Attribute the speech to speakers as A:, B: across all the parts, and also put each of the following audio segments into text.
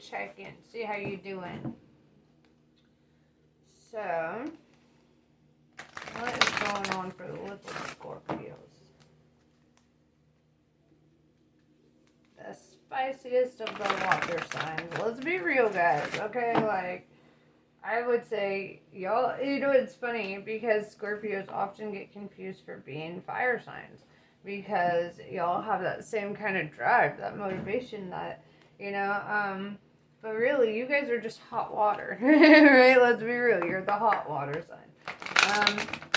A: check in, see how you doing. So, what is going on for the little Scorpios? The spiciest of the water signs. Let's be real, guys, okay? Like, I would say, y'all, it's funny because Scorpios often get confused for being fire signs because y'all have that same kind of drive, that motivation that, but really, you guys are just hot water, right? Let's be real, you're the hot water sign.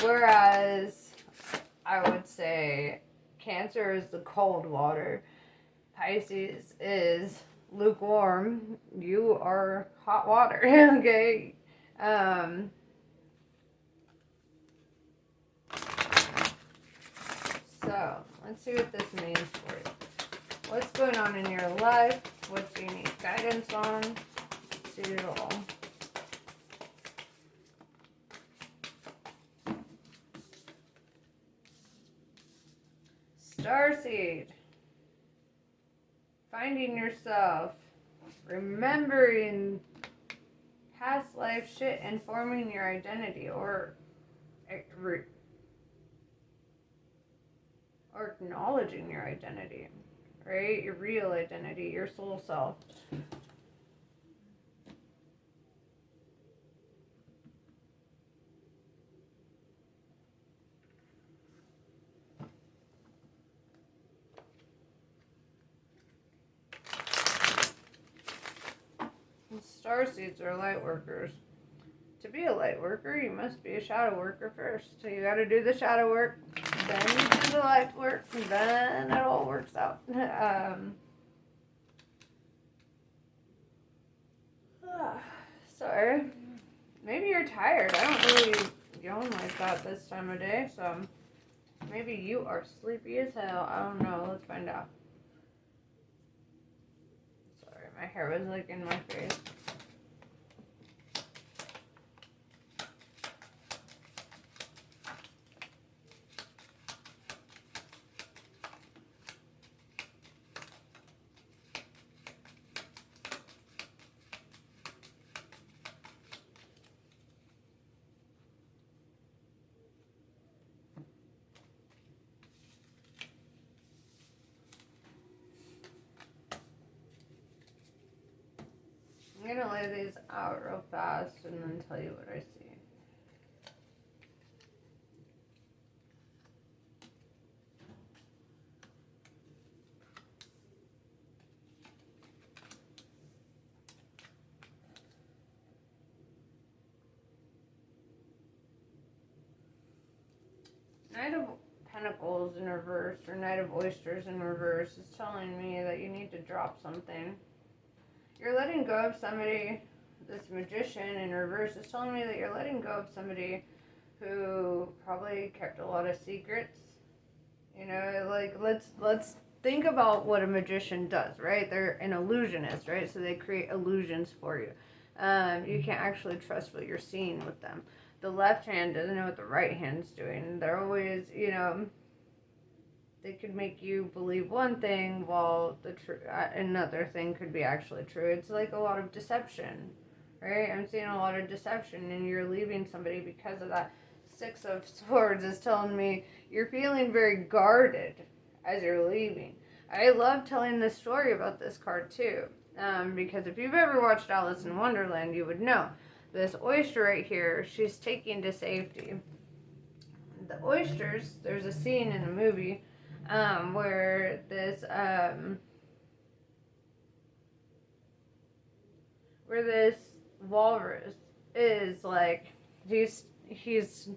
A: Whereas, I would say Cancer is the cold water, Pisces is lukewarm, you are hot water, okay? So, let's see what this means for you. What's going on in your life? What do you need guidance on? Let's see it all. Starseed. Finding yourself. Remembering past life shit and forming your identity or acknowledging your identity, right? Your real identity, your soul self. Starseeds are light workers. To be a light worker, you must be a shadow worker first. So you got to do the shadow work, then you do the light work, and then it all works out. Sorry. Maybe you're tired. I don't really yawn like that this time of day, so maybe you are sleepy as hell. I don't know. Let's find out. Sorry, my hair was like in my face. I'm going to lay these out real fast and then tell you what I see. Knight of Pentacles in reverse or Knight of Oysters in reverse is telling me that you need to drop something. You're letting go of somebody. This Magician in reverse is telling me that you're letting go of somebody who probably kept a lot of secrets. Like let's think about what a magician does, right? They're an illusionist, right? So they create illusions for you. You can't actually trust what you're seeing with them. The left hand doesn't know what the right hand's doing. They're always, they could make you believe one thing while another thing could be actually true. It's like a lot of deception, right? I'm seeing a lot of deception, and you're leaving somebody because of that. Six of Swords is telling me you're feeling very guarded as you're leaving. I love telling this story about this card too, because if you've ever watched Alice in Wonderland, you would know. This oyster right here, she's taking to safety. The oysters, there's a scene in the movie where this walrus is like, he's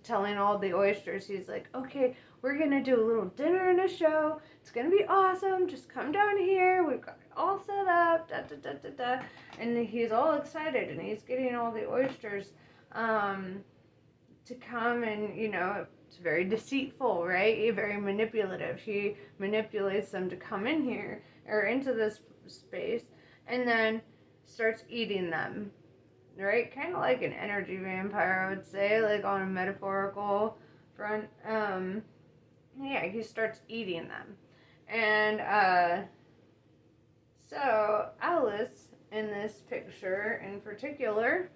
A: telling all the oysters, he's like, okay, we're gonna do a little dinner and a show, it's gonna be awesome, just come down here, we've got it all set up, da da da da da. And he's all excited, and he's getting all the oysters to come, and it's very deceitful, right? Very manipulative. He manipulates them to come in here or into this space, and then starts eating them, right? Kind of like an energy vampire, I would say, like on a metaphorical front. Yeah, he starts eating them. And so Alice in this picture in particular,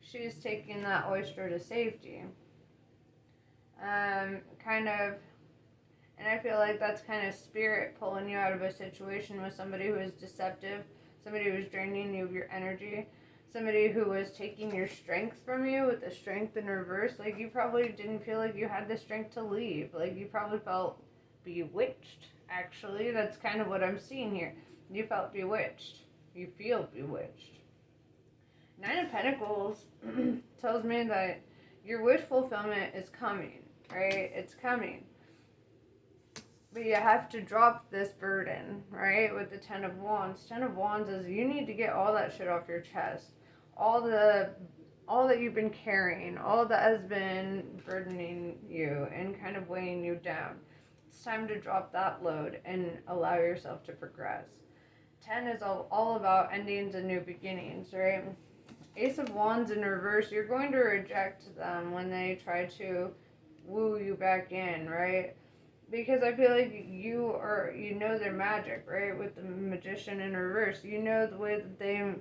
A: she's taking that oyster to safety. Kind of, and I feel like that's kind of spirit pulling you out of a situation with somebody who is deceptive, somebody who is draining you of your energy, somebody who was taking your strength from you with the strength in reverse. Like, you probably didn't feel like you had the strength to leave. Like, you probably felt bewitched, actually. That's kind of what I'm seeing here. You felt bewitched. You feel bewitched. Nine of Pentacles tells me that your wish fulfillment is coming, right? It's coming. But you have to drop this burden, right? With the Ten of Wands. Ten of Wands is you need to get all that shit off your chest. All that you've been carrying, all that has been burdening you and kind of weighing you down. It's time to drop that load and allow yourself to progress. 10 is all about endings and new beginnings, right? Ace of Wands in reverse, you're going to reject them when they try to woo you back in, right? Because I feel like you know their magic, right? With the Magician in reverse, you know the way that they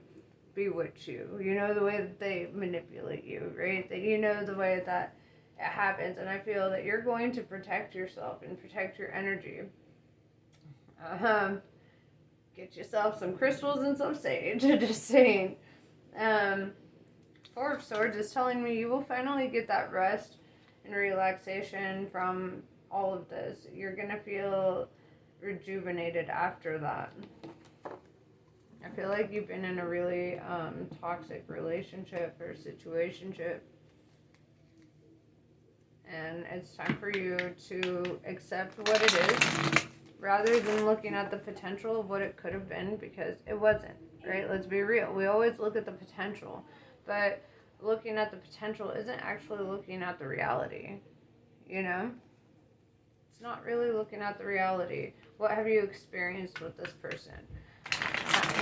A: bewitch you. You know the way that they manipulate you, right? That you know the way that it happens. And I feel that you're going to protect yourself and protect your energy. Get yourself some crystals and some sage. Just saying. Four of Swords is telling me you will finally get that rest and relaxation from all of this. You're going to feel rejuvenated after that. I feel like you've been in a really toxic relationship or situationship. And it's time for you to accept what it is rather than looking at the potential of what it could have been, because it wasn't, right? Let's be real. We always look at the potential, but looking at the potential isn't actually looking at the reality, you know? It's not really looking at the reality. What have you experienced with this person?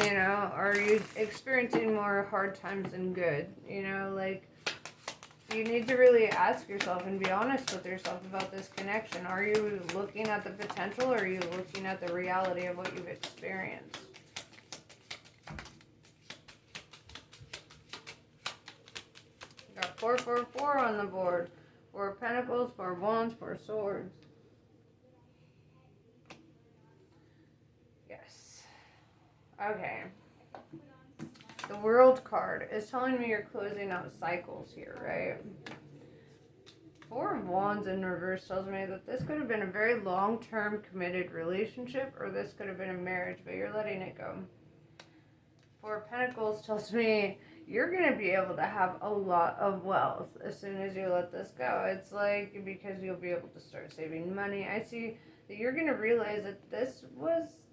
A: You know, are you experiencing more hard times than good? You know, like, you need to really ask yourself and be honest with yourself about this connection. Are you looking at the potential, or are you looking at the reality of what you've experienced? Got 444 on the board. 4 of Pentacles, 4 of Wands, 4 of Swords. Yes. Okay. The World card is telling me you're closing out cycles here, right? 4 of Wands in reverse tells me that this could have been a very long-term committed relationship, or this could have been a marriage, but you're letting it go. 4 of Pentacles tells me you're going to be able to have a lot of wealth as soon as you let this go. It's like, because you'll be able to start saving money. I see that you're going to realize that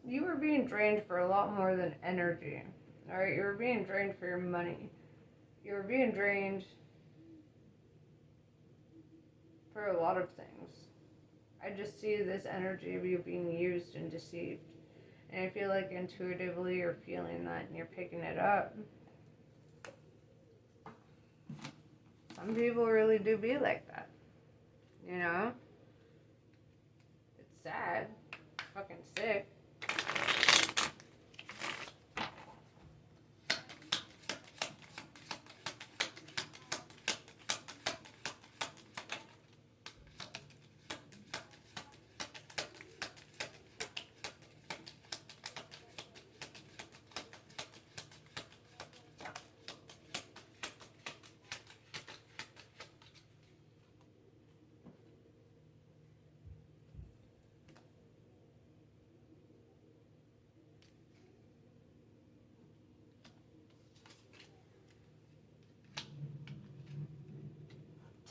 A: you were being drained for a lot more than energy. Alright, you were being drained for your money. You were being drained for a lot of things. I just see this energy of you being used and deceived. And I feel like intuitively you're feeling that and you're picking it up. Some people really do be like that. You know? It's sad. It's fucking sick.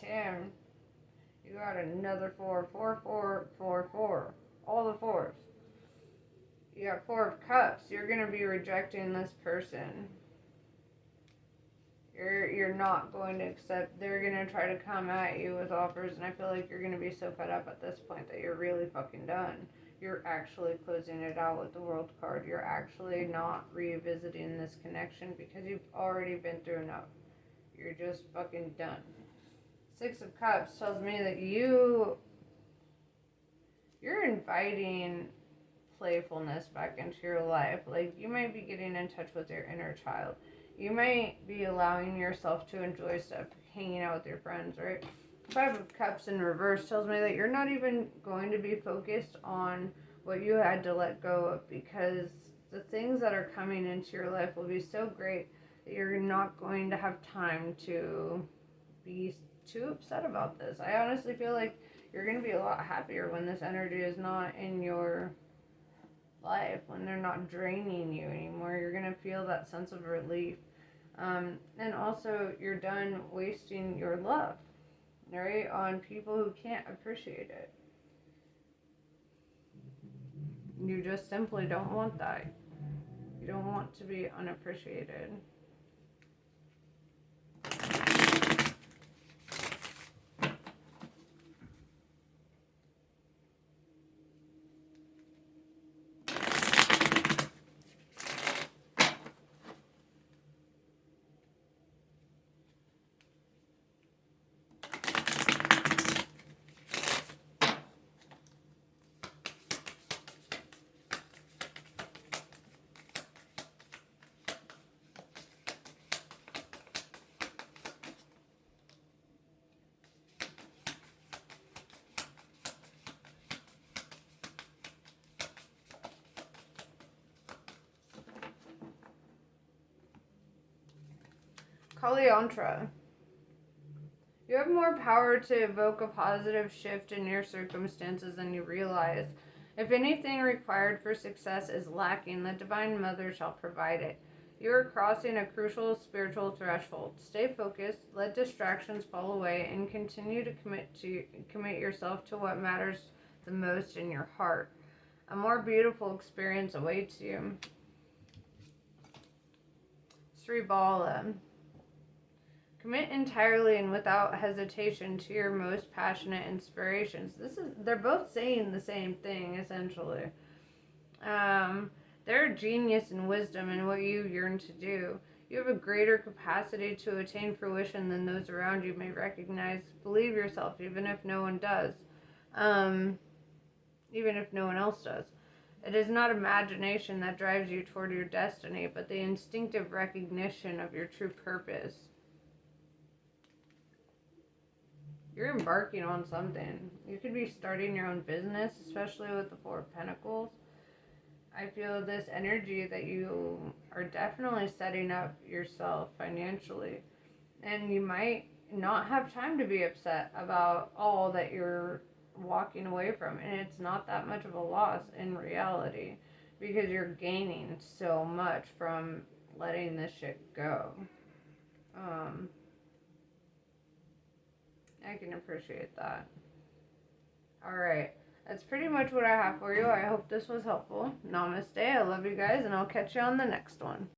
A: Tim, you got another 4. 4, 4, 4, 4. All the 4s. You got 4 of Cups. You're going to be rejecting this person. You're not going to accept. They're going to try to come at you with offers, and I feel like you're going to be so fed up at this point that you're really fucking done. You're actually closing it out with the World card. You're actually not revisiting this connection because you've already been through enough. You're just fucking done. 6 of Cups tells me that you're inviting playfulness back into your life. Like, you might be getting in touch with your inner child. You might be allowing yourself to enjoy stuff, hanging out with your friends, right? Five of Cups in reverse tells me that you're not even going to be focused on what you had to let go of, because the things that are coming into your life will be so great that you're not going to have time to be too upset about this. I honestly feel like you're going to be a lot happier when this energy is not in your life, when they're not draining you anymore. You're going to feel that sense of relief. And also, you're done wasting your love, right, on people who can't appreciate it. You just simply don't want that. You don't want to be unappreciated. Kaliantra. You have more power to evoke a positive shift in your circumstances than you realize. If anything required for success is lacking, the Divine Mother shall provide it. You are crossing a crucial spiritual threshold. Stay focused, let distractions fall away, and continue to commit yourself to what matters the most in your heart. A more beautiful experience awaits you. Sri Bala. Commit entirely and without hesitation to your most passionate inspirations. They're both saying the same thing, essentially. They're genius and wisdom in what you yearn to do. You have a greater capacity to attain fruition than those around you may recognize. Believe yourself, even if no one does. Even if no one else does. It is not imagination that drives you toward your destiny, but the instinctive recognition of your true purpose. You're embarking on something. You could be starting your own business, especially with the Four of Pentacles. I feel this energy that you are definitely setting up yourself financially. And you might not have time to be upset about all that you're walking away from. And it's not that much of a loss in reality, because you're gaining so much from letting this shit go. I can appreciate that. Alright, that's pretty much what I have for you. I hope this was helpful. Namaste. I love you guys, and I'll catch you on the next one.